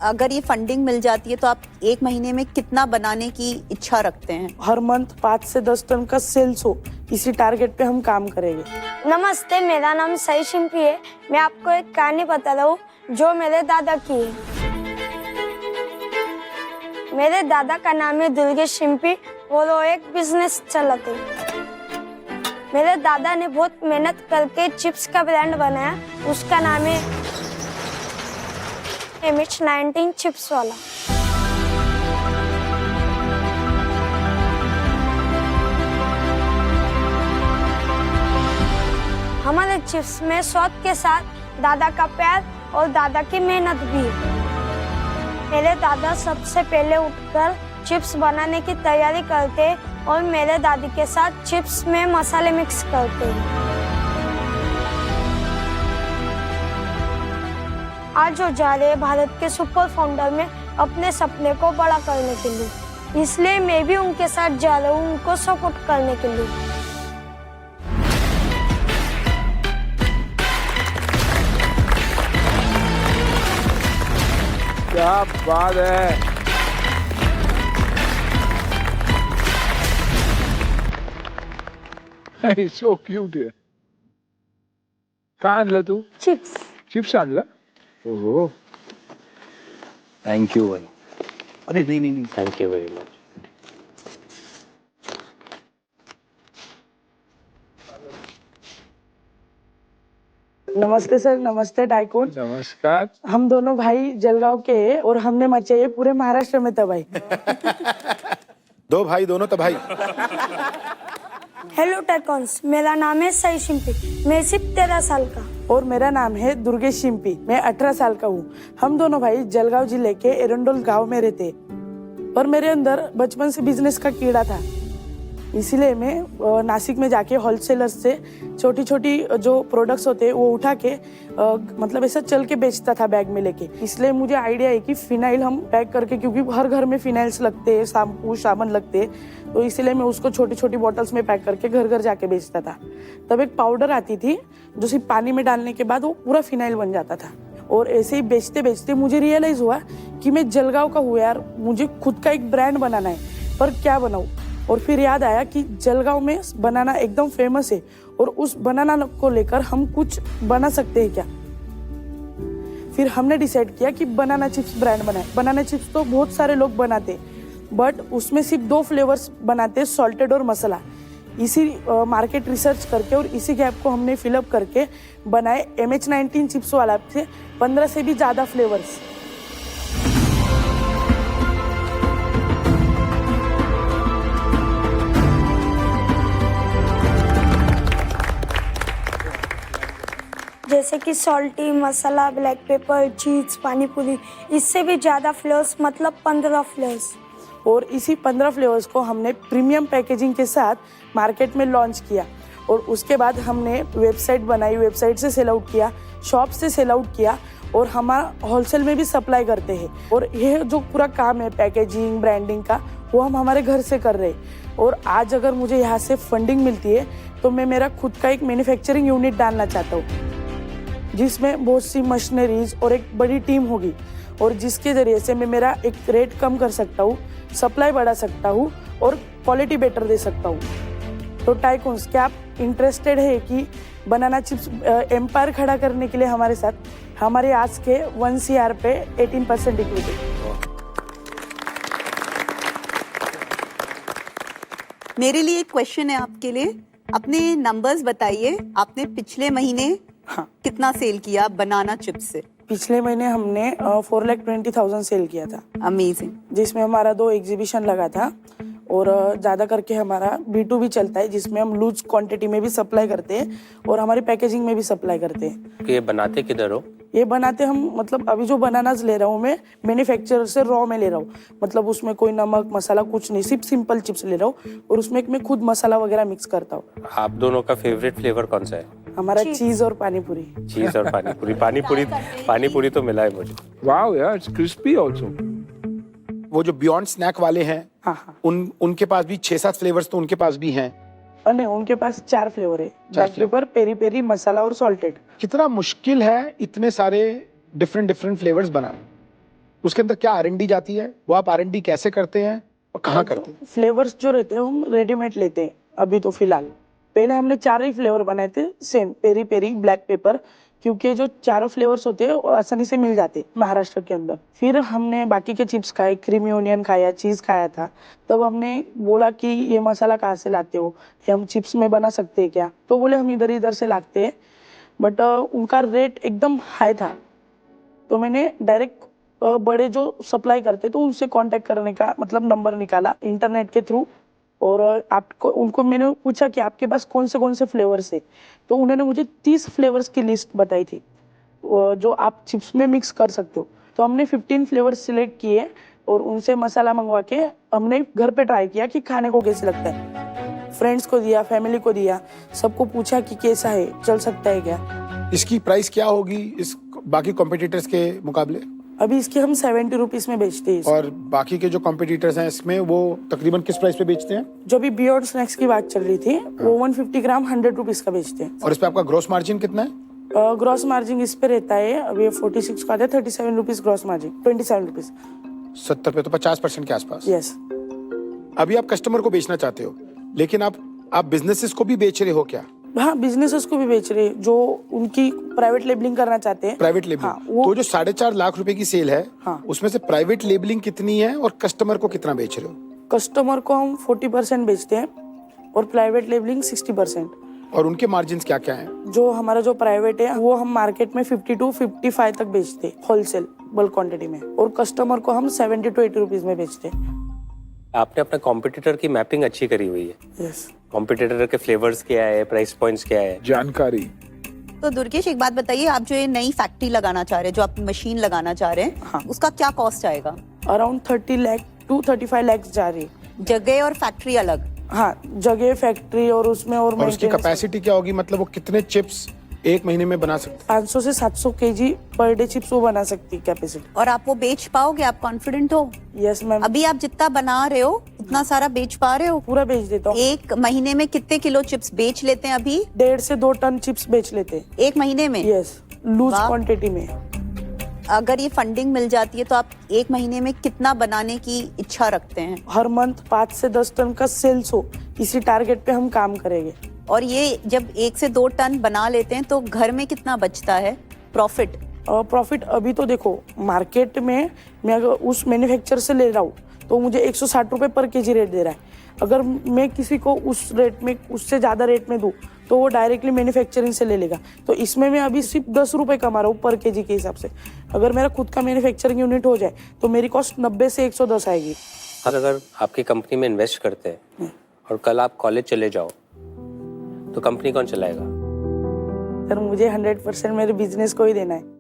अगर ये फंडिंग मिल जाती है तो आप एक महीने में कितना बनाने की इच्छा रखते हैं? हर मंथ 5 से 10 टन का सेल्स हो, इसी टारगेट पे हम काम करेंगे। नमस्ते, मेरा नाम सई शिंपी है। मैं आपको एक कहानी बता रहा हूँ जो मेरे दादा की है। मेरे दादा का नाम है दुर्गेश शिंपी और वो एक बिजनेस चलाते। मेरे दादा ने बहुत मेहनत करके चिप्स का ब्रांड बनाया, उसका नाम है MH19 चिप्स वाला। हमारे चिप्स में स्वाद के साथ दादा का प्यार और दादा की मेहनत भी है। मेरे दादा सबसे पहले उठकर चिप्स बनाने की तैयारी करते और मेरे दादी के साथ चिप्स में मसाले मिक्स करते हैं। आज वो जा रहे हैं भारत के सुपर फाउंडर में अपने सपने को बड़ा करने के लिए, इसलिए मैं भी उनके साथ जा रहा हूँ उनको सपोर्ट करने के लिए। क्या बात है। He's so cute here. काय आणलं तू? चिप्स। चिप्स आणलं? ओहो. थैंक यू भाई। अरे नहीं, थैंक यू वेरी मच। नमस्ते सर, नमस्ते टाइकून। नमस्कार। हम दोनों भाई जलगांव के हैं और हमने मचाई है पूरे महाराष्ट्र में तबाही। दो भाई दोनों तबाही। हेलो टाइकॉन्स, मेरा नाम है सई शिंपी, मैं सिर्फ 13 साल का। और मेरा नाम है दुर्गेश शिंपी, मैं 18 साल का हूँ। हम दोनों भाई जलगांव जिले के एरंडोल गांव में रहते और मेरे अंदर बचपन से बिजनेस का कीड़ा था, इसीलिए मैं नासिक में जाके होलसेलर्स से छोटी छोटी जो प्रोडक्ट्स होते हैं वो उठा के मतलब ऐसा चल के बेचता था बैग में लेके। इसलिए मुझे आइडिया है कि फिनाइल हम पैक करके, क्योंकि हर घर में फिनाइल्स लगते हैं, शैम्पू साबुन लगते हैं, तो इसीलिए मैं उसको छोटी छोटी बॉटल्स में पैक करके घर घर जाके बेचता था। तब एक पाउडर आती थी जो सिर्फ पानी में डालने के बाद वो पूरा फिनाइल बन जाता था। और ऐसे ही बेचते बेचते मुझे रियलाइज हुआ कि मैं जलगांव का हूँ यार, मुझे खुद का एक ब्रांड बनाना है, पर क्या बनाऊँ। और फिर याद आया कि जलगांव में बनाना एकदम फेमस है और उस बनाना को लेकर हम कुछ बना सकते हैं क्या। फिर हमने डिसाइड किया कि बनाना चिप्स ब्रांड बनाए। बनाना चिप्स तो बहुत सारे लोग बनाते, बट उसमें सिर्फ 2 फ्लेवर्स बनाते, सॉल्टेड और मसाला। इसी मार्केट रिसर्च करके और इसी गैप को हमने फिलअप करके बनाए MH19 चिप्स वाला से 15 से भी ज़्यादा फ्लेवर्स। जैसे कि सॉल्टी, मसाला, ब्लैक पेपर, चीज, पानी पूरी, इससे भी ज़्यादा फ्लेवर्स, मतलब 15 फ्लेवर्स। और इसी 15 फ्लेवर्स को हमने प्रीमियम पैकेजिंग के साथ मार्केट में लॉन्च किया। और उसके बाद हमने वेबसाइट बनाई, वेबसाइट से सेल आउट किया, शॉप से सेल आउट किया और हमारा होलसेल में भी सप्लाई करते हैं। और यह जो पूरा काम है पैकेजिंग ब्रांडिंग का, वो हम हमारे घर से कर रहे हैं। और आज अगर मुझे यहाँ से फंडिंग मिलती है तो मैं मेरा खुद का एक मैन्युफैक्चरिंग यूनिट डालना चाहता हूँ, जिसमें बहुत सी मशीनरीज और एक बड़ी टीम होगी और जिसके जरिए से मैं मेरा एक रेट कम कर सकता हूँ, सप्लाई बढ़ा सकता हूँ और क्वालिटी बेटर दे सकता हूँ। तो टाइकून्स, क्या आप इंटरेस्टेड है कि बनाना चिप्स एम्पायर खड़ा करने के लिए हमारे साथ? हमारे आज के 1 CR पे 18% इक्विटी। मेरे लिए एक क्वेश्चन है आपके लिए। अपने नंबर्स बताइए, आपने पिछले महीने कितना सेल किया बनाना चिप्स से? पिछले महीने हमने 4,20,000 सेल किया था। अमेजिंग। जिसमें हमारा 2 एग्जीबिशन लगा था और ज़्यादा करके हमारा B2B चलता है, जिसमें हम लूज क्वांटिटी में भी सप्लाई करते हैं और हमारी पैकेजिंग में भी सप्लाई करते हैं। ये बनाते किधर हो? ये बनाते हम, मतलब अभी जो बनानाज ले रहा हूँ मैं मैन्युफैक्चरर से रॉ में ले रहा हूँ, मतलब उसमें कोई नमक मसाला कुछ नहीं, सिर्फ सिंपल चिप्स ले रहा हूँ और उसमें मैं खुद मसाला वगैरह मिक्स करता हूँ। आप दोनों का फेवरेट फ्लेवर कौन सा है? हमारा चीज और पानी पूरी। चीज और पानी पूरी तो मिला है मुझे। वाओ यार, इट्स क्रिस्पी आल्सो। वो जो बियॉन्ड स्नैक वाले हैं, हाँ। उनके पास भी 6-7 फ्लेवर्स तो उनके पास भी हैं। नहीं, उनके पास 4 फ्लेवर है, ब्लैक पेपर, पेरी पेरी, मसाला और सॉल्टेड। कितना मुश्किल है इतने सारे डिफरेंट फ्लेवर्स बनाना? उसके अंदर क्या R&D जाती है, वो आप R&D कैसे करते हैं और कहाँ करते हैं? फ्लेवर्स जो रहते हैं हम रेडीमेड लेते हैं अभी तो फिलहाल। पहले हमने 4 ही फ्लेवर बनाए थे same, peri peri, black pepper, क्योंकि जो चारों फ्लेवर्स होते हैं वो आसानी से मिल जाते महाराष्ट्र के अंदर। फिर हमने बाकी के चिप्स खाए, क्रीमी ओनियन खाया, चीज़ खाया था। तब हमने बोला कि ये मसाला कहाँ से लाते हो, ये हम चिप्स में बना सकते हैं क्या? तो बोले हम इधर इधर से लाते हैं, बट उनका रेट एकदम हाई था। तो मैंने डायरेक्ट बड़े जो सप्लाई करते तो उनसे कांटेक्ट करने का मतलब नंबर निकाला इंटरनेट के थ्रू, और आपको उनको मैंने पूछा कि आपके पास कौन से फ्लेवर्स है। तो उन्होंने मुझे 30 फ्लेवर्स की लिस्ट बताई थी जो आप चिप्स में मिक्स कर सकते हो। तो हमने 15 फ्लेवर्स सिलेक्ट किए और उनसे मसाला मंगवा के हमने घर पे ट्राई किया कि खाने को कैसे लगता है। फ्रेंड्स को दिया, फैमिली को दिया, सबको पूछा कि कैसा है, चल सकता है क्या। इसकी प्राइस क्या होगी इस बाकी कॉम्पिटिटर्स के मुकाबले? अभी इसके हम 70 रुपीज में बेचते हैं। और बाकी के जो कॉम्पिटिटर्स हैं इसमें वो तकरीबन किस प्राइस पे बेचते हैं? जो भी बियॉन्ड स्नैक्स की बात चल रही थी वो 150 ग्राम 100 रुपीज का बेचते हैं। और इस पे आपका ग्रोस मार्जिन कितना है? ग्रॉस मार्जिन इस पे रहता है, अभी 46 का आता है, 37 रुपीज ग्रॉस मार्जिन, 27 रुपीज। 70 पे तो 50% के आसपास। यस। अभी आप कस्टमर को बेचना चाहते हो, लेकिन आप बिजनेसेस को भी बेच रहे हो क्या? हाँ, बिजनेसेस को भी बेच रहे हैं जो उनकी प्राइवेट लेबलिंग करना चाहते हैं। Private labelling. हाँ, वो तो जो 4.5 लाख रुपए की सेल है, हाँ, उसमें से प्राइवेट लेबलिंग कितनी है और कस्टमर को कितना बेच रहे हो? कस्टमर को हम 40% बेचते हैं और प्राइवेट लेबलिंग 60%। और उनके मार्जिन क्या क्या हैं? जो हमारा जो प्राइवेट है वो हम मार्केट में 50 to 55 तक बेचते हैं होलसेल बल्क क्वांटिटी में, और कस्टमर को हम 70 to 80 रुपीज में बेचते हैं। आपने अपने कॉम्पिटिटर की मैपिंग अच्छी करी हुई है। यस। कॉम्पिटिटर के फ्लेवर्स क्या है, प्राइस पॉइंट्स क्या है? जानकारी। तो दुर्गेश एक बात बताइए, आप जो ये नई फैक्ट्री लगाना चाह रहे हैं, जो आप मशीन लगाना चाह रहे हैं, हाँ, उसका क्या कॉस्ट आएगा? अराउंड 30 लाख to 35 लाख जा रही है। जगह और फैक्ट्री अलग? हाँ, जगह, फैक्ट्री और उसमें और उसकी maintenance। कैपेसिटी क्या होगी? मतलब वो कितने चिप्स एक महीने में बना सकते हैं? 500 से 700 केजी पर डे चिप्स वो बना सकती है कैपेसिटी। और आप वो बेच पाओगे? आप कॉन्फिडेंट हो? Yes ma'am. अभी आप जितना बना रहे हो उतना सारा बेच पा रहे हो? पूरा बेच देता हूँ। एक महीने में कितने किलो चिप्स बेच लेते हैं अभी? 1.5 से 2 टन चिप्स बेच लेते हैं एक महीने में? यस, लूज वाह। क्वांटिटी में। अगर ये फंडिंग मिल जाती है तो आप एक महीने में कितना बनाने की इच्छा रखते हैं? हर मंथ 5 से 10 टन का सेल्स हो, इसी टारगेट पे हम काम करेंगे। और ये जब 1 से 2 टन बना लेते हैं तो घर में कितना बचता है प्रॉफिट? प्रॉफिट अभी तो देखो मार्केट में मैं अगर उस मैन्युफैक्चर से ले रहा हूँ तो मुझे 160 रुपए पर केजी रेट दे रहा है। अगर मैं किसी को उस रेट में, उससे ज़्यादा रेट में दूँ तो वो डायरेक्टली मैन्युफैक्चरिंग से ले लेगा। तो इसमें मैं अभी सिर्फ 10 रुपए कमा रहा हूँ पर केजी के हिसाब से। अगर मेरा खुद का मैन्युफैक्चरिंग यूनिट हो जाए तो मेरी कॉस्ट 90 से 110 आएगी। और अगर आपकी कंपनी में इन्वेस्ट करते हैं और कल आप कॉलेज चले जाओ तो कंपनी कौन चलाएगा? सर मुझे 100% मेरे बिजनेस को ही देना है।